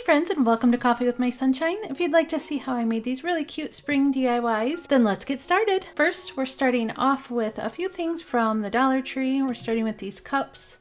friends, and welcome to Coffee with My Sunshine. If you'd like to see how I made these really cute spring DIYs, then let's get started. First, we're starting off with a few things from the Dollar Tree. We're starting with these cups,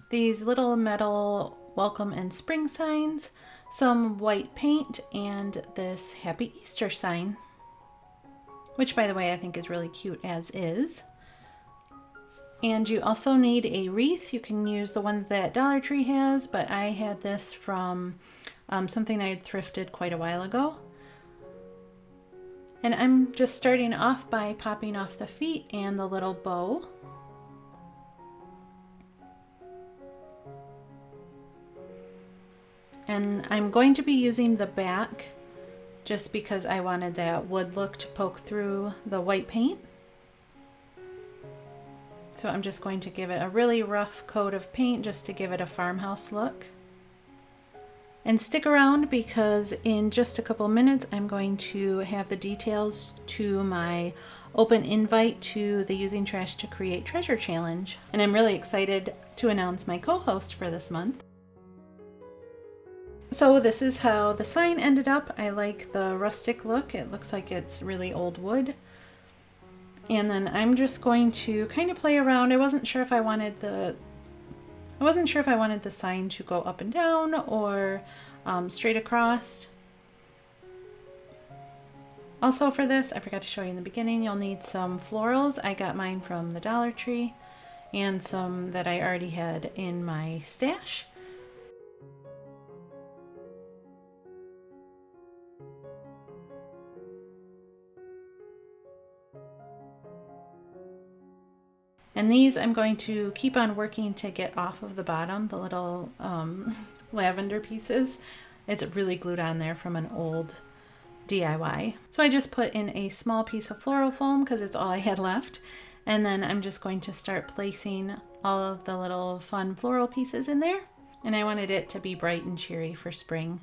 these little metal welcome and spring signs, some white paint, and this Happy Easter sign, which by the way I think is really cute as is. And you also need a wreath. You can use the ones that Dollar Tree has, but I had this from something I had thrifted quite a while ago. And I'm just starting off by popping off the feet and the little bow. And I'm going to be using the back just because I wanted that wood look to poke through the white paint. So I'm just going to give it a really rough coat of paint just to give it a farmhouse look. And stick around because in just a couple minutes I'm going to have the details to my open invite to the Using Trash to Create Treasure Challenge. And I'm really excited to announce my co-host for this month. So this is how the sign ended up. I like the rustic look. It looks like it's really old wood. And then I'm just going to kind of play around. I wasn't sure if I wanted the sign to go up and down or straight across. Also for this, I forgot to show you in the beginning, you'll need some florals. I got mine from the Dollar Tree and some that I already had in my stash. And these I'm going to keep on working to get off of the bottom, the little lavender pieces. It's really glued on there from an old DIY. So I just put in a small piece of floral foam because it's all I had left. And then I'm just going to start placing all of the little fun floral pieces in there. And I wanted it to be bright and cheery for spring.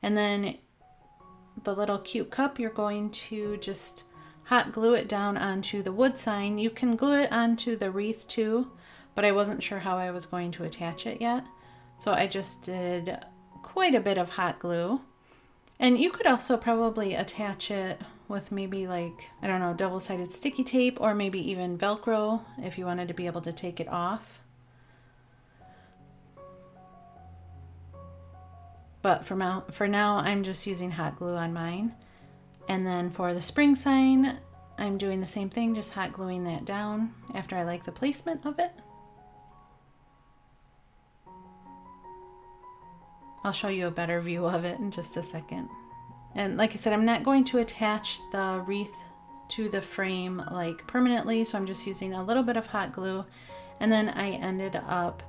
And then the little cute cup, you're going to just hot glue it down onto the wood sign. You can glue it onto the wreath too, but I wasn't sure how I was going to attach it yet. So I just did quite a bit of hot glue. And you could also probably attach it with maybe like, I don't know, double-sided sticky tape or maybe even Velcro if you wanted to be able to take it off. But for now, I'm just using hot glue on mine. And then for the spring sign, I'm doing the same thing, just hot gluing that down after I like the placement of it. I'll show you a better view of it in just a second. And like I said, I'm not going to attach the wreath to the frame like permanently, so I'm just using a little bit of hot glue. And then I ended up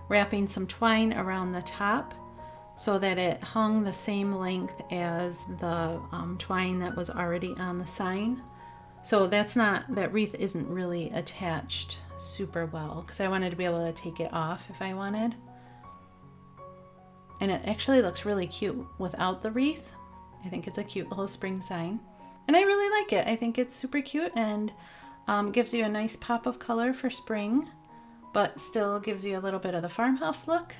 wrapping some twine around the top so that it hung the same length as the twine that was already on the sign. So that wreath isn't really attached super well because I wanted to be able to take it off if I wanted. And it actually looks really cute without the wreath. I think it's a cute little spring sign. And I really like it. I think it's super cute and gives you a nice pop of color for spring, but still gives you a little bit of the farmhouse look.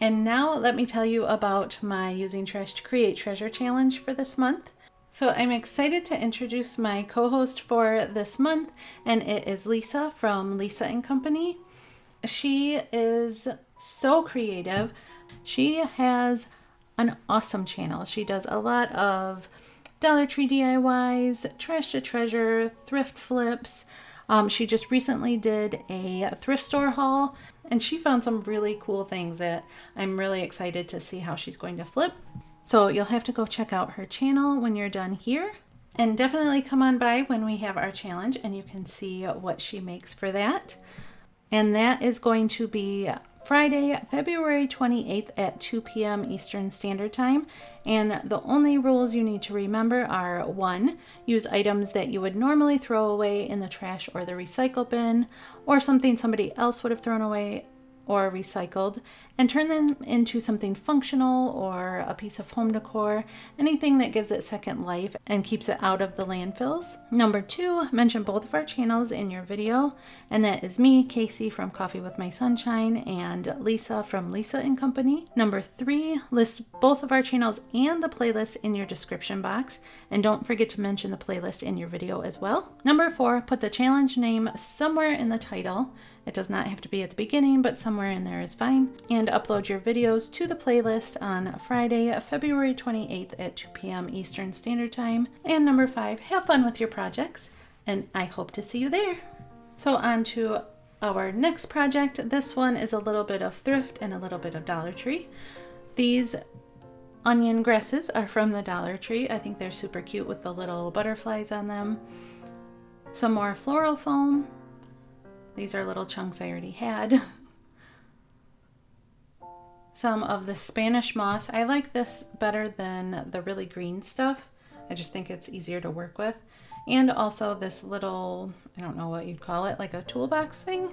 And now let me tell you about my Using Trash to Create Treasure Challenge for this month. So I'm excited to introduce my co-host for this month, and it is Lisa from Lisa & Company. She is so creative. She has an awesome channel. She does a lot of Dollar Tree DIYs, trash to treasure, thrift flips. She just recently did a thrift store haul, and she found some really cool things that I'm really excited to see how she's going to flip. So you'll have to go check out her channel when you're done here. And definitely come on by when we have our challenge and you can see what she makes for that. And that is going to be Friday, February 28th at 2 p.m. Eastern Standard Time. And the only rules you need to remember are: 1, use items that you would normally throw away in the trash or the recycle bin, or something somebody else would have thrown away or recycled, and turn them into something functional or a piece of home decor, anything that gives it second life and keeps it out of the landfills. Number 2, mention both of our channels in your video, and that is me, Casey from Coffee with My Sunshine, and Lisa from Lisa and Company. Number 3, list both of our channels and the playlist in your description box, and don't forget to mention the playlist in your video as well. Number 4, put the challenge name somewhere in the title. It does not have to be at the beginning, but somewhere in there is fine. And upload your videos to the playlist on Friday, February 28th at 2 p.m. Eastern Standard Time. And number 5, have fun with your projects, and I hope to see you there. So on to our next project. This one is a little bit of thrift and a little bit of Dollar Tree. These onion grasses are from the Dollar Tree. I think they're super cute with the little butterflies on them. Some more floral foam. These are little chunks I already had. Some of the Spanish moss. I like this better than the really green stuff. I just think it's easier to work with. And also this little, I don't know what you'd call it, like a toolbox thing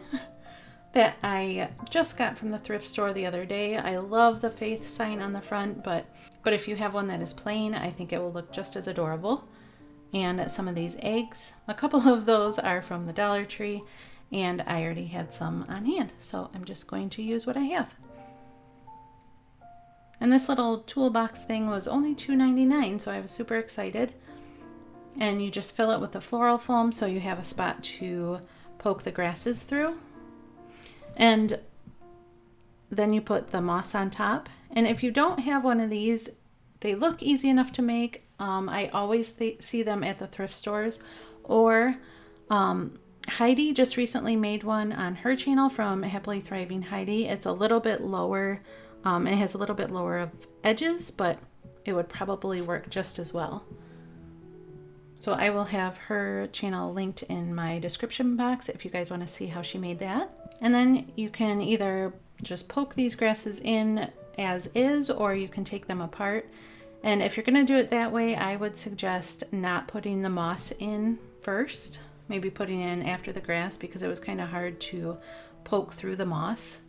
that I just got from the thrift store the other day. I love the faith sign on the front, but if you have one that is plain, I think it will look just as adorable. And some of these eggs, a couple of those are from the Dollar Tree, and I already had some on hand, so I'm just going to use what I have. And this little toolbox thing was only $2.99, so I was super excited. And you just fill it with the floral foam so you have a spot to poke the grasses through. And then you put the moss on top. And if you don't have one of these, they look easy enough to make. I always see them at the thrift stores. Or Heidi just recently made one on her channel from Happily Thriving Heidi. It's a little bit lower. It has a little bit lower of edges, but it would probably work just as well. So I will have her channel linked in my description box if you guys want to see how she made that. And then you can either just poke these grasses in as is, or you can take them apart. And if you're going to do it that way, I would suggest not putting the moss in first, maybe putting it in after the grass, because it was kind of hard to poke through the moss.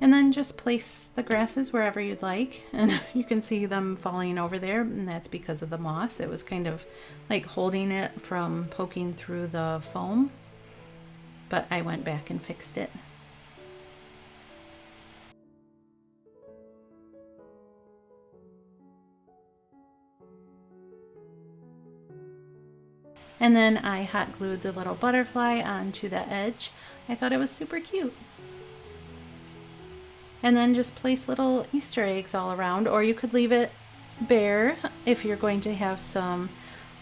And then just place the grasses wherever you'd like. And you can see them falling over there, and that's because of the moss. It was kind of like holding it from poking through the foam. But I went back and fixed it. And then I hot glued the little butterfly onto the edge. I thought it was super cute. And then just place little Easter eggs all around, or you could leave it bare if you're going to have some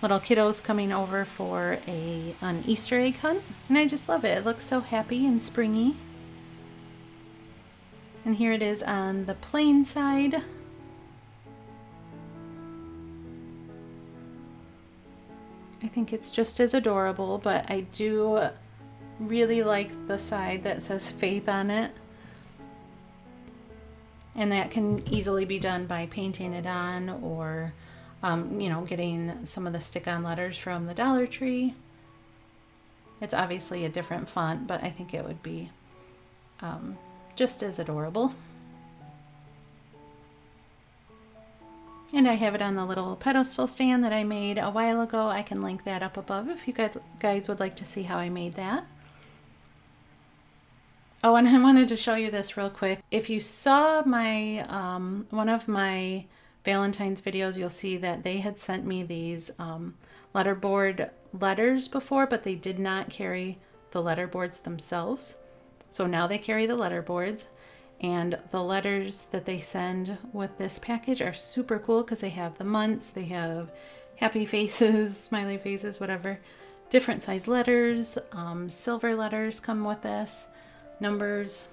little kiddos coming over for an Easter egg hunt. And I just love it. It looks so happy and springy. And here it is on the plain side. I think it's just as adorable, but I do really like the side that says faith on it. And that can easily be done by painting it on, or, getting some of the stick-on letters from the Dollar Tree. It's obviously a different font, but I think it would be just as adorable. And I have it on the little pedestal stand that I made a while ago. I can link that up above if you guys would like to see how I made that. Oh, and I wanted to show you this real quick. If you saw my one of my Valentine's videos, you'll see that they had sent me these letterboard letters before, but they did not carry the letterboards themselves. So now they carry the letterboards, and the letters that they send with this package are super cool because they have the months, they have happy faces, smiley faces, whatever, different size letters, silver letters come with this. Numbers.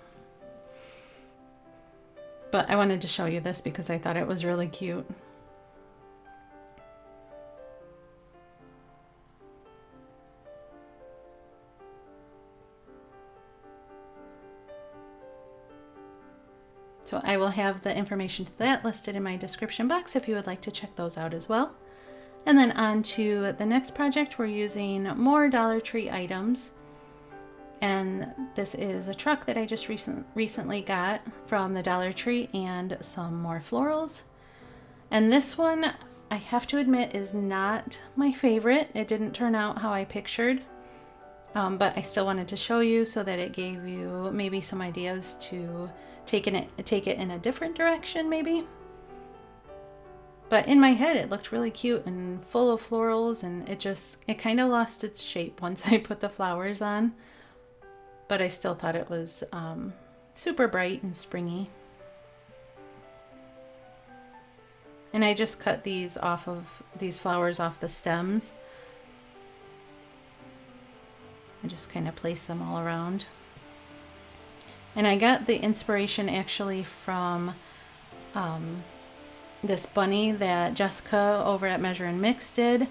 But I wanted to show you this because I thought it was really cute. So I will have the information to that listed in my description box if you would like to check those out as well. And then on to the next project, we're using more Dollar Tree items. And this is a truck that I just recently got from the Dollar Tree and some more florals. And this one, I have to admit, is not my favorite. It didn't turn out how I pictured, but I still wanted to show you so that it gave you maybe some ideas to take it in a different direction maybe. But in my head, it looked really cute and full of florals, and it kind of lost its shape once I put the flowers on. But I still thought it was super bright and springy. And I just cut these flowers off the stems. I just kind of place them all around. And I got the inspiration actually from this bunny that Jessica over at Measure and Mix did.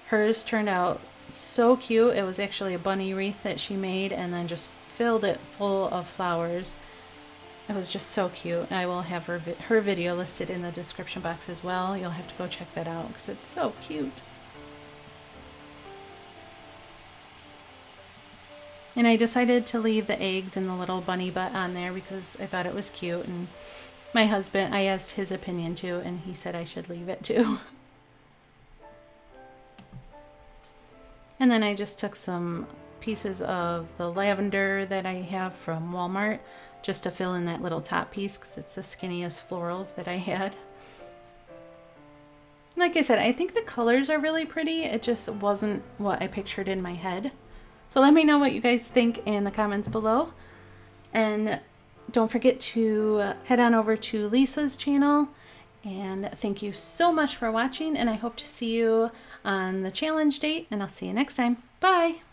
Hers turned out so cute. It was actually a bunny wreath that she made and then just filled it full of flowers. It was just so cute. I will have her video listed in the description box as well. You'll have to go check that out because it's so cute. And I decided to leave the eggs and the little bunny butt on there because I thought it was cute. And my husband, I asked his opinion too, and he said I should leave it too. And then I just took some pieces of the lavender that I have from Walmart just to fill in that little top piece because it's the skinniest florals that I had. Like I said, I think the colors are really pretty. It just wasn't what I pictured in my head. So let me know what you guys think in the comments below. And don't forget to head on over to Lisa's channel. And thank you so much for watching. And I hope to see you on the challenge date. And I'll see you next time. Bye!